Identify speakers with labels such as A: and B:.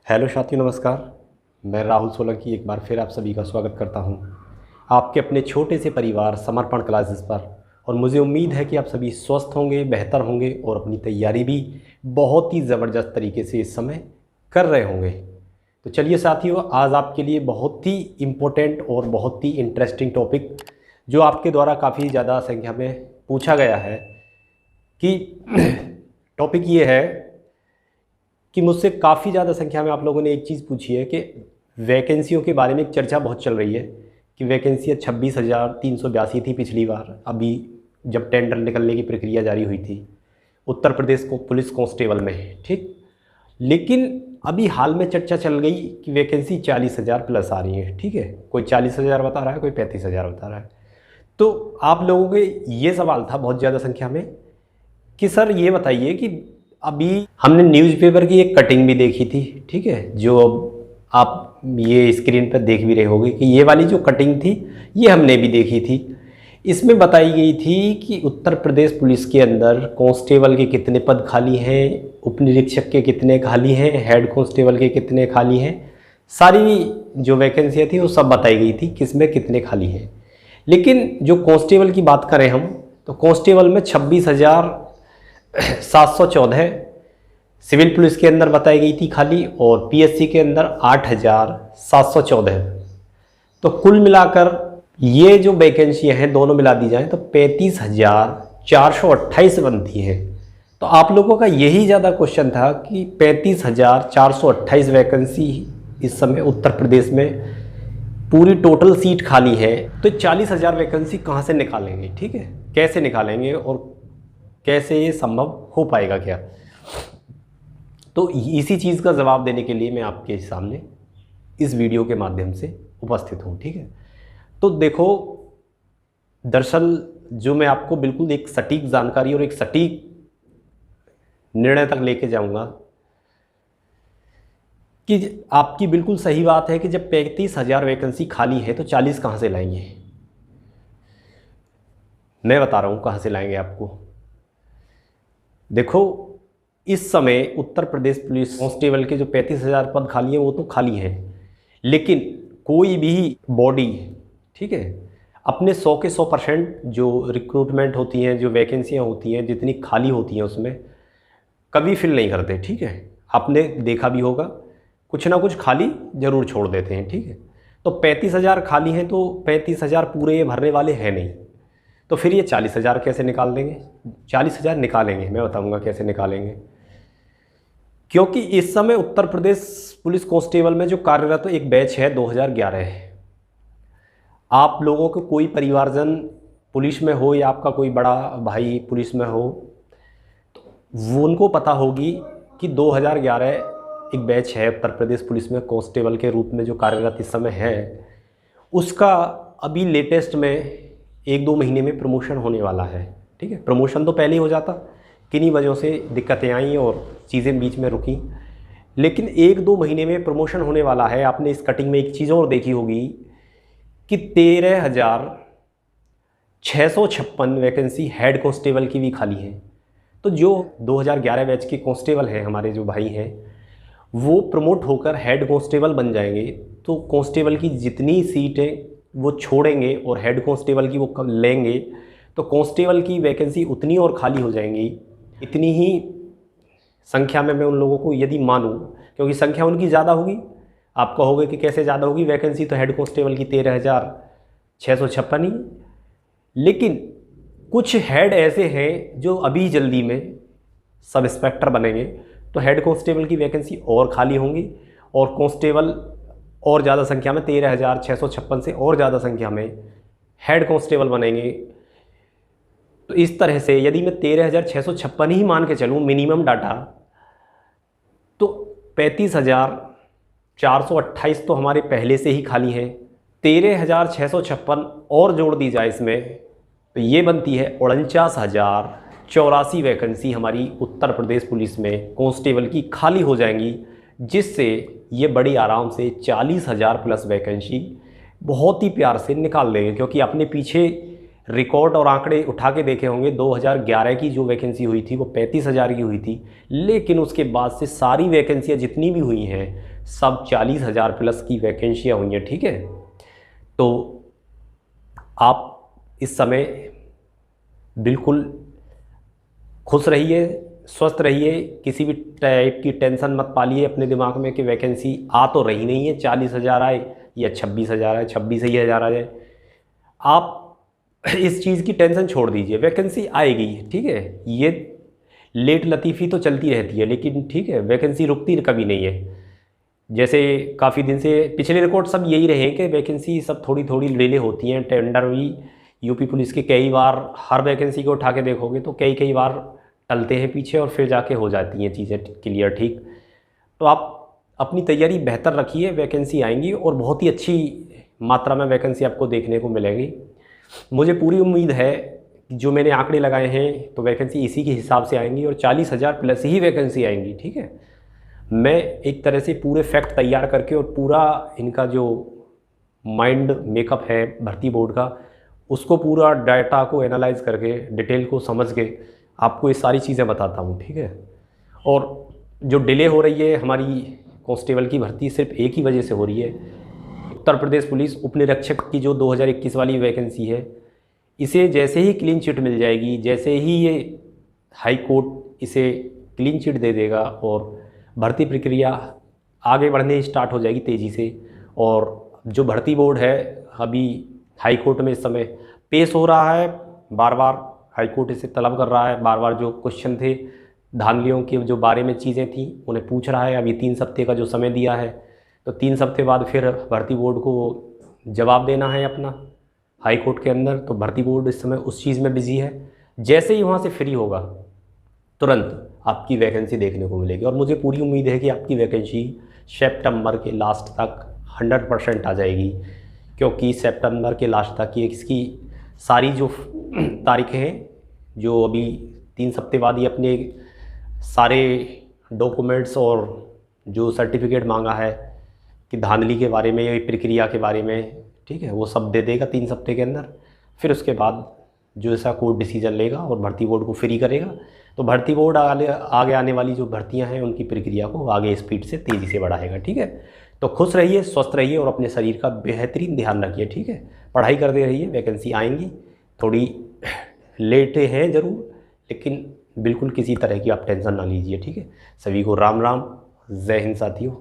A: Hello साथियों, नमस्कार। मैं राहुल सोलंकी एक बार फिर आप सभी का स्वागत करता हूं आपके अपने छोटे से परिवार समर्पण क्लासेस पर। और मुझे उम्मीद है कि आप सभी स्वस्थ होंगे, बेहतर होंगे और अपनी तैयारी भी बहुत ही ज़बरदस्त तरीके से इस समय कर रहे होंगे। तो चलिए साथियों, आज आपके लिए बहुत ही इम्पोर्टेंट और बहुत ही इंटरेस्टिंग टॉपिक जो आपके द्वारा काफ़ी ज़्यादा संख्या में पूछा गया है कि टॉपिक ये है कि मुझसे काफ़ी ज़्यादा संख्या में आप लोगों ने एक चीज़ पूछी है कि वैकेंसियों के बारे में एक चर्चा बहुत चल रही है कि वैकेंसियाँ 26,382 थी पिछली बार, अभी जब टेंडर निकलने की प्रक्रिया जारी हुई थी उत्तर प्रदेश को पुलिस कांस्टेबल में, ठीक। लेकिन अभी हाल में चर्चा चल गई कि वैकेंसी 40,000 प्लस आ रही है, ठीक है। कोई 40,000 बता रहा है, कोई 35,000 बता रहा है। तो आप लोगों के ये सवाल था बहुत ज़्यादा संख्या में कि सर ये बताइए कि अभी हमने न्यूज़पेपर की एक कटिंग भी देखी थी, ठीक है, जो आप ये स्क्रीन पर देख भी रहे होंगे कि ये वाली जो कटिंग थी ये हमने भी देखी थी। इसमें बताई गई थी कि उत्तर प्रदेश पुलिस के अंदर कांस्टेबल के कितने पद खाली हैं, उप निरीक्षक के कितने खाली हैं, हेड कांस्टेबल के कितने खाली हैं। सारी जो वैकेंसियाँ थी वो सब बताई गई थी किसमें कितने खाली हैं। लेकिन जो कांस्टेबल की बात करें हम, तो कांस्टेबल में 26,714 सिविल पुलिस के अंदर बताई गई थी खाली, और पीएससी के अंदर 8,714। तो कुल मिलाकर ये जो वैकेंसियाँ हैं दोनों मिला दी जाएं तो 35,428 बनती हैं। तो आप लोगों का यही ज़्यादा क्वेश्चन था कि 35,428 वैकेंसी इस समय उत्तर प्रदेश में पूरी टोटल सीट खाली है, तो 40,000 वैकेंसी कहाँ से निकालेंगे, ठीक है, कैसे निकालेंगे और कैसे ये संभव हो पाएगा क्या। तो इसी चीज़ का जवाब देने के लिए मैं आपके सामने इस वीडियो के माध्यम से उपस्थित हूँ, ठीक है। तो देखो, दरअसल जो मैं आपको बिल्कुल एक सटीक जानकारी और एक सटीक निर्णय तक लेके जाऊँगा कि आपकी बिल्कुल सही बात है कि जब 35,000 वैकेंसी खाली है तो 40 कहाँ से लाएंगे। मैं बता रहा हूँ कहाँ से लाएंगे आपको। देखो, इस समय उत्तर प्रदेश पुलिस कांस्टेबल के जो 35,000 पद खाली हैं वो तो खाली हैं, लेकिन कोई भी बॉडी, ठीक है, अपने 100 के 100% जो रिक्रूटमेंट होती हैं, जो वैकेंसियाँ होती हैं, जितनी खाली होती हैं उसमें कभी फिल नहीं करते, ठीक है। आपने देखा भी होगा, कुछ ना कुछ खाली ज़रूर छोड़ देते हैं, ठीक है। तो 35,000 खाली हैं तो 35,000 पूरे ये भरने वाले हैं नहीं, तो फिर ये 40,000 कैसे निकाल देंगे। 40,000 निकालेंगे, मैं बताऊंगा कैसे निकालेंगे। क्योंकि इस समय उत्तर प्रदेश पुलिस कांस्टेबल में जो कार्यरत एक बैच है 2011 है। आप लोगों को कोई परिवारजन पुलिस में हो या आपका कोई बड़ा भाई पुलिस में हो, तो वो उनको पता होगी कि 2011 एक बैच है उत्तर प्रदेश पुलिस में कांस्टेबल के रूप में जो कार्यरत इस समय है, उसका अभी लेटेस्ट में 1-2 महीने में प्रमोशन होने वाला है, ठीक है। प्रमोशन तो पहले ही हो जाता, किन्हीं वजहों से दिक्कतें आई और चीज़ें बीच में रुकी, लेकिन 1-2 महीने में प्रमोशन होने वाला है। आपने इस कटिंग में एक चीज़ और देखी होगी कि 13,656 वैकेंसी हेड कांस्टेबल की भी खाली है। तो जो 2011 बैच के कांस्टेबल हैं, हमारे जो भाई हैं, वो प्रमोट होकर हेड कांस्टेबल बन जाएंगे, तो कांस्टेबल की जितनी सीटें वो छोड़ेंगे और हेड कांस्टेबल की वो कब लेंगे, तो कांस्टेबल की वैकेंसी उतनी और खाली हो जाएंगी। इतनी ही संख्या में मैं उन लोगों को यदि मानूं, क्योंकि संख्या उनकी ज़्यादा होगी। आप कहोगे कि कैसे ज़्यादा होगी, वैकेंसी तो हेड कांस्टेबल की 13,656 ही, लेकिन कुछ हेड ऐसे हैं जो अभी जल्दी में सब इंस्पेक्टर बनेंगे, तो हेड कांस्टेबल की वैकेंसी और खाली होंगी, और कांस्टेबल और ज़्यादा संख्या में 13,656 से और ज़्यादा संख्या में हेड कांस्टेबल बनेंगे। तो इस तरह से यदि मैं 13,656 ही मान के चलूँ मिनिमम डाटा, तो 35,428 तो हमारे पहले से ही खाली हैं। 13,656 और जोड़ दी जाए इसमें, तो ये बनती है 49,084 वैकेंसी हमारी उत्तर प्रदेश पुलिस में कांस्टेबल की खाली हो जाएंगी, जिससे ये बड़ी आराम से 40,000 प्लस वैकेंसी बहुत ही प्यार से निकाल देंगे। क्योंकि अपने पीछे रिकॉर्ड और आंकड़े उठा के देखे होंगे, 2011 की जो वैकेंसी हुई थी वो 35,000 की हुई थी, लेकिन उसके बाद से सारी वैकेंसियाँ जितनी भी हुई हैं सब 40,000 प्लस की वैकेंसियाँ हुई हैं। ठीक है, तो आप इस समय बिल्कुल खुश रहिए, स्वस्थ रहिए, किसी भी टाइप की टेंशन मत पालिए अपने दिमाग में कि वैकेंसी आ तो रही नहीं है, 40,000 आए या 26,000 आए, 26,000 आ जाए। आप इस चीज़ की टेंशन छोड़ दीजिए, वैकेंसी आएगी। ठीक है, ये लेट लतीफ़ी तो चलती रहती है, लेकिन ठीक है, वैकेंसी रुकती कभी नहीं है। जैसे काफ़ी दिन से पिछले रिकॉर्ड सब यही रहे हैं कि वैकेंसी सब थोड़ी थोड़ी डिले होती हैं। टेंडर भी यूपी पुलिस के कई बार, हर वैकेंसी को उठा के देखोगे तो कई कई बार टलते हैं पीछे और फिर जाके हो जाती हैं चीज़ें क्लियर। ठीक, तो आप अपनी तैयारी बेहतर रखिए, वैकेंसी आएंगी और बहुत ही अच्छी मात्रा में वैकेंसी आपको देखने को मिलेगी। मुझे पूरी उम्मीद है कि जो मैंने आंकड़े लगाए हैं तो वैकेंसी इसी के हिसाब से आएंगी और 40,000 प्लस ही वैकेंसी आएंगी। ठीक है, मैं एक तरह से पूरे फैक्ट तैयार करके और पूरा इनका जो माइंड मेकअप है भर्ती बोर्ड का, उसको पूरा डाटा को एनालाइज करके डिटेल को समझ के आपको ये सारी चीज़ें बताता हूँ। ठीक है, और जो डिले हो रही है हमारी कांस्टेबल की भर्ती सिर्फ एक ही वजह से हो रही है। उत्तर प्रदेश पुलिस उपनिरीक्षक की जो 2021 वाली वैकेंसी है, इसे जैसे ही क्लीन चिट मिल जाएगी, जैसे ही ये हाई कोर्ट इसे क्लीन चिट दे देगा और भर्ती प्रक्रिया आगे बढ़ने स्टार्ट हो जाएगी तेज़ी से। और जो भर्ती बोर्ड है अभी हाई कोर्ट में इस समय पेश हो रहा है, बार बार हाई कोर्ट इसे तलब कर रहा है, बार बार जो क्वेश्चन थे धांधलियों के जो बारे में चीज़ें थी उन्हें पूछ रहा है। अभी 3 हफ्ते का जो समय दिया है, तो 3 हफ्ते बाद फिर भर्ती बोर्ड को जवाब देना है अपना हाई कोर्ट के अंदर। तो भर्ती बोर्ड इस समय उस चीज़ में बिजी है। जैसे ही वहाँ से फ्री होगा तुरंत आपकी वैकेंसी देखने को मिलेगी और मुझे पूरी उम्मीद है कि आपकी वैकेंसी सितंबर के लास्ट तक 100% आ जाएगी, क्योंकि सितंबर के लास्ट तक ये इसकी सारी जो तारीखें हैं, जो अभी 3 हफ्ते बाद ही अपने सारे डॉक्यूमेंट्स और जो सर्टिफिकेट मांगा है कि धांधली के बारे में या प्रक्रिया के बारे में, ठीक है, वो सब दे देगा 3 हफ्ते के अंदर। फिर उसके बाद जो ऐसा कोर्ट डिसीजन लेगा और भर्ती बोर्ड को फ्री करेगा, तो भर्ती बोर्ड आगे आने वाली जो भर्तियां हैं उनकी प्रक्रिया को आगे स्पीड से तेज़ी से बढ़ाएगा। ठीक है, तो खुश रहिए, स्वस्थ रहिए और अपने शरीर का बेहतरीन ध्यान रखिए। ठीक है, पढ़ाई करते रहिए, वैकेंसी आएंगी, थोड़ी लेट हैं ज़रूर, लेकिन बिल्कुल किसी तरह की आप टेंशन ना लीजिए। ठीक है, सभी को राम राम, जय हिंद साथियों।